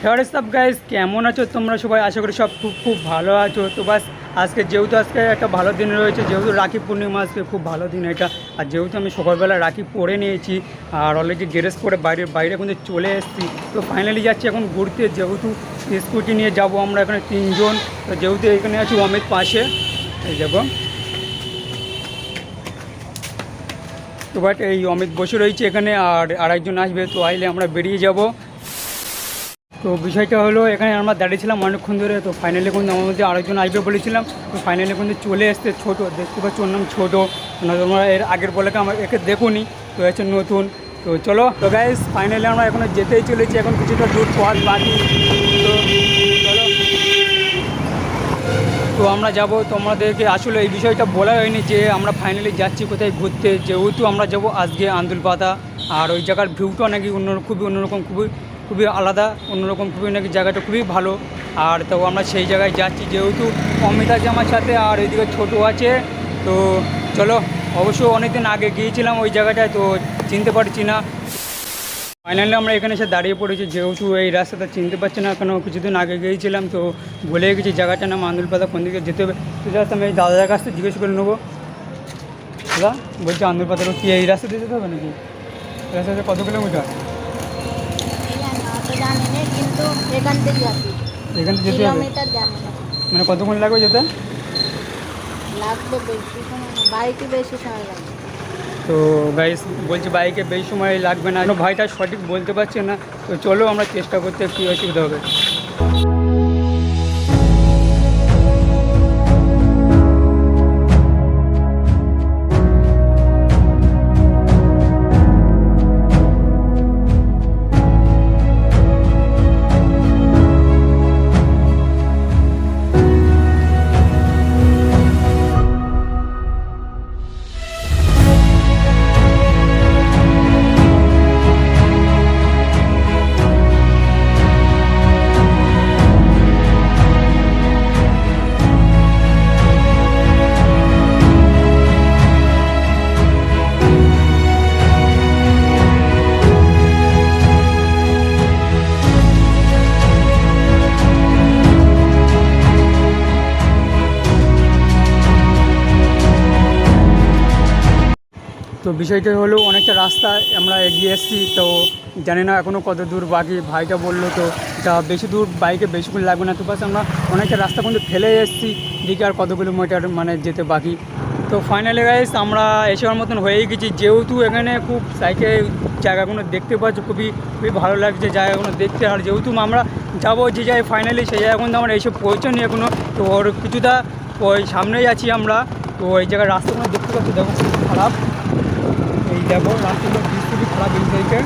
WhatsApp guys, কেমন আছো তোমরা সবাই? আশা করি সব খুব খুব ভালো আছো। তো বাস আজকে একটা ভালো দিন রয়েছে, যেহেতু রাখি পূর্ণিমা, আজকে খুব ভালো দিন এটা। আর যেহেতু আমি সকালবেলা রাখি পরে নিয়েছি আর অলরেডি ড্রেস পরে বাইরে কিন্তু চলে এসেছি। তো ফাইনালি যাচ্ছি এখন ঘুরতে, যেহেতু স্কুটি নিয়ে যাব আমরা এখানে 3 জন। তো যেহেতু এখানে আছি অমিত পাশে, এই যাবো। তো বাট এই অমিত বসে রয়েছে এখানে, আর আরেকজন আসবে, তো আইলে আমরা বেরিয়ে যাব। তো বিষয়টা হলো, এখানে আমরা দাঁড়িয়েছিলাম অনেকক্ষণ ধরে। তো ফাইনালি কিন্তু আমার মধ্যে আরেকজন আসবে বলেছিলাম, তো ফাইনালি কিন্তু চলে এসছে। ছোটো দেখতে পাচ্ছ, ওর নাম ছোটো। তোমরা এর আগের বলে আমার একে দেখুনি, তো হচ্ছে নতুন। তো চলো, তো গাইস ফাইনালি আমরা এখন যেতেই চলেছি, এখন কিছুটা দূর পথ বাকি। তো চলো, তো আমরা যাব। তোমাদেরকে আসলে এই বিষয়টা বলা হয়নি যে আমরা ফাইনালি যাচ্ছি কোথায় ঘুরতে। যেহেতু আমরা যাব আজকে আন্দুলপাতা, আর ওই জায়গার ভিউটা নাকি খুবই অন্যরকম, খুবই খুবই আলাদা, অন্যরকম, খুবই নাকি জায়গাটা খুবই ভালো। আর তো আমরা সেই জায়গায় যাচ্ছি, যেহেতু অমিত আছে আমার সাথে, আর এইদিকে ছোটো আছে। তো চলো, অবশ্য অনেকদিন আগে গিয়েছিলাম ওই জায়গাটায়, তো চিনতে পারছি না। ফাইনালি আমরা এখানে এসে দাঁড়িয়ে পড়েছি, যেহেতু এই রাস্তাটা চিনতে পারছি না, কেন কিছুদিন আগে গিয়েছিলাম। তো ভুলে গেছি জায়গাটার নাম আন্দুলপাতা, কোন দিকে যেতে হবে। তো জাস্ট আমি এই দাদার কাছ থেকে জিজ্ঞেস করে নেবো। দাদা বলছি, আন্দুলপাতার কি এই রাস্তা দিয়ে যেতে হবে নাকি? রাস্তাটা কত কিলোমিটার? এখান থেকে যেতে হবে, মানে কতক্ষণ লাগবে যেতে? বেশি সময় লাগবে। তো গাইস বলছি বাইকে বেশি সময় লাগবে না, ভাইটা সঠিক বলতে পারছে না। তো চলো, আমরা চেষ্টা করতে একটু অসুবিধা হবে। তো বিষয়টা হলো, অনেকটা রাস্তা আমরা এগিয়ে এসেছি, তো জানি না এখনও কত দূর বাকি। ভাইটা বললো তো এটা বেশি দূর, বাইকে বেশিক্ষণ লাগবে না। তো পাশে আমরা অনেকটা রাস্তা কিন্তু ফেলে এসেছি, দিকে আর কত কিলোমিটার মানে যেতে বাকি। তো ফাইনালি গাইস আমরা এসবার মতন হয়েই গেছি, যেহেতু এখানে খুব সাইকেল জায়গাগুলো দেখতে পাচ্ছি, খুবই খুবই ভালো লাগছে জায়গাগুলো দেখতে। আর যেহেতু আমরা যাবো যে জায়গায় ফাইনালি, সেই জায়গা কিন্তু আমরা এসে পৌঁছানি এখনও। তো ওর কিছুটা ওই সামনেই আছি আমরা। তো এই জায়গায় রাস্তাগুলো দেখতে পাচ্ছি, দেখো খুব খারাপ। এই দেখো রাস্তাগুলো খুবই খারাপ এই সাইডে।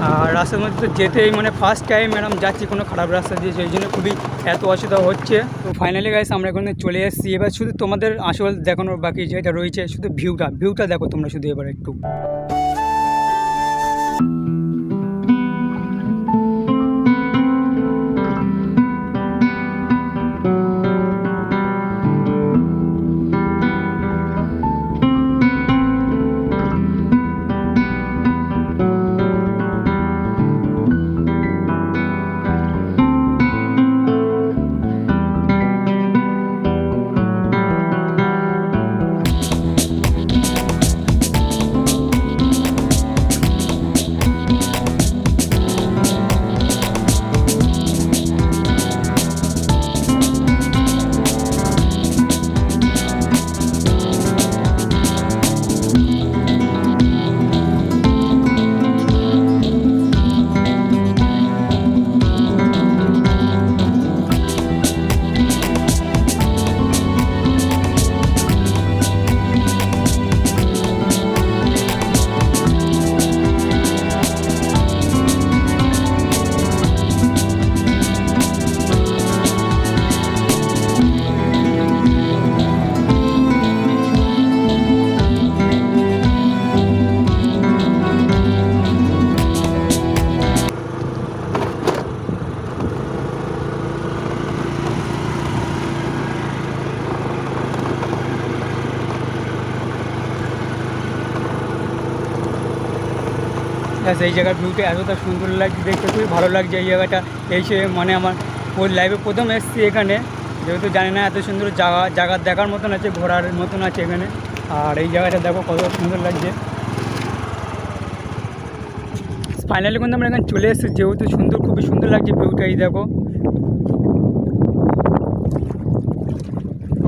আর রাস্তার মধ্যে তো যেতেই মানে ফার্স্ট টাইম ম্যাডাম যাচ্ছি কোনো খারাপ রাস্তা দিয়ে, সেই জন্য খুবই এত অসুবিধা হচ্ছে। তো ফাইনালি গাইস আমরা এখানে চলে এসেছি। এবার শুধু তোমাদের আসল দেখানোর বাকি যেটা রয়েছে, শুধু ভিউটা দেখো তোমরা শুধু এবার একটু। বাতাস, এই জায়গার ভিউটা এতটা সুন্দর লাগছে, দেখতে খুবই ভালো লাগছে এই জায়গাটা এসে। মানে আমার ওই লাইভে প্রথম এসেছি এখানে, যেহেতু জানি না এত সুন্দর জায়গা দেখার মতন আছে, ঘোরার মতন আছে এখানে। আর এই জায়গাটা দেখো কত সুন্দর লাগছে। ফাইনালি কিন্তু আমরা এখানে চলে এসেছি, যেহেতু সুন্দর, খুবই সুন্দর লাগছে ভিউটা। এই দেখো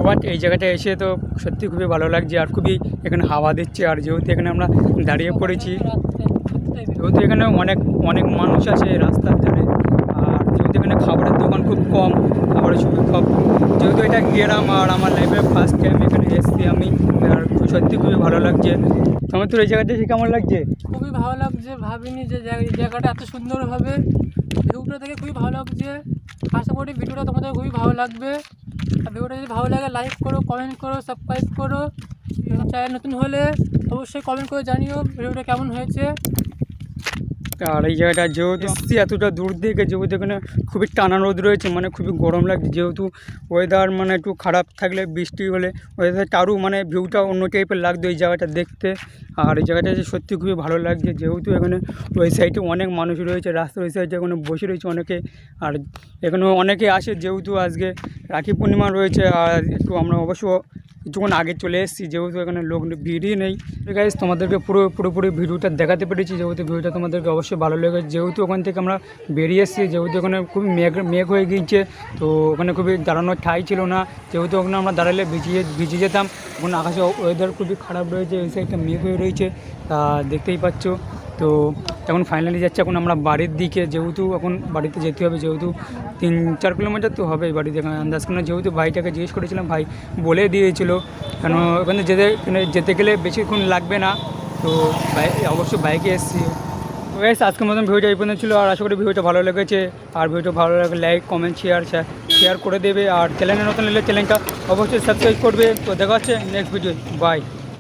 বাট এই জায়গাটা এসে তো সত্যি খুবই ভালো লাগছে, আর খুবই এখানে হাওয়া দিচ্ছে। আর যেহেতু এখানে আমরা দাঁড়িয়ে পড়েছি, যেহেতু এখানে অনেক অনেক মানুষ আছে রাস্তার ধারে, আর যেহেতু এখানে খাবারের দোকান খুব কম, খাবারের খুবই কম, যেহেতু এটা গ্রাম আর আমার লাইফে ফার্স্ট টাইম এখানে এসেছি আমি, আর সত্যি খুবই ভালো লাগছে। তোমার তো এই জায়গাটা এসে কেমন লাগছে? খুবই ভালো লাগছে, ভাবিনি যে জায়গাটা এত সুন্দর হবে। ভিউটা থেকে খুবই ভালো লাগছে, আশা করি ভিডিওটা তোমাদের খুবই ভালো লাগবে। আর ভিডিওটা যদি ভালো লাগে লাইক করো, কমেন্ট করো, সাবস্ক্রাইব করো। চ্যানেল নতুন হলে অবশ্যই কমেন্ট করে জানিও ভিডিওটা কেমন হয়েছে। আর এই জায়গাটা যেহেতু এসেছি এতটা দূর থেকে, যেহেতু এখানে খুবই টানা রোদ রয়েছে, মানে খুবই গরম লাগছে। যেহেতু ওয়েদার মানে একটু খারাপ থাকলে, বৃষ্টি হলে ওয়েদারটা আরও মানে ভিউটা অন্য টাইপের লাগতো এই জায়গাটা দেখতে। আর এই জায়গাটা সত্যি খুবই ভালো লাগছে, যেহেতু এখানে ওই সাইডে অনেক মানুষ রয়েছে, রাস্তার ওই সাইডে এখানে বসে রয়েছে অনেকে। আর এখানে অনেকে আসে, যেহেতু আজকে রাখি পূর্ণিমা রয়েছে। আর একটু আমরা অবশ্য কিছুক্ষণ আগে চলে এসেছি, যেহেতু এখানে লোক ভিড়ই নেই। গাইস তোমাদেরকে পুরোপুরি ভিডিওটা দেখাতে পেরেছি, যেহেতু ভিডিওটা তোমাদেরকে অবশ্যই ভালো লেগেছে। যেহেতু ওখান থেকে আমরা বেরিয়ে এসেছি, যেহেতু ওখানে খুবই মেঘ হয়ে গিয়েছে, তো ওখানে খুবই দাঁড়ানোর ঠাঁই ছিল না। যেহেতু ওখানে আমরা দাঁড়ালে ভিজে যেতাম। ওখানে আকাশে ওয়েদার খুবই খারাপ রয়েছে, ওই সাইডটা মেঘ হয়ে রয়েছে, তা দেখতেই পাচ্ছ। তো এখন ফাইনালি যাচ্ছে এখন আমরা বাড়ির দিকে, যেহেতু এখন বাড়িতে যেতে হবে, যেহেতু 3-4 কিলোমিটার তো হবেই বাড়ি থেকে আন্দাজ করে। যেহেতু ভাইটাকে জিজ্ঞেস করেছিলাম, ভাই বলে দিয়েছিল, কেন ওখানে যেতে গেলে বেশিক্ষণ লাগবে না। তো অবশ্যই বাইকে এসেছি। তো গাইস আজকের মতন ভিডিওটা এই পর্যন্ত ছিল, আর আশা করি ভিডিওটা ভালো লেগেছে। আর ভিডিওটা ভালো লাগলে লাইক, কমেন্ট, শেয়ার করে দেবে। আর চ্যানেলে নতুন হলে চ্যানেলটা অবশ্যই সাবস্ক্রাইব করবে। তো দেখা হচ্ছে নেক্সট ভিডিও, বাই।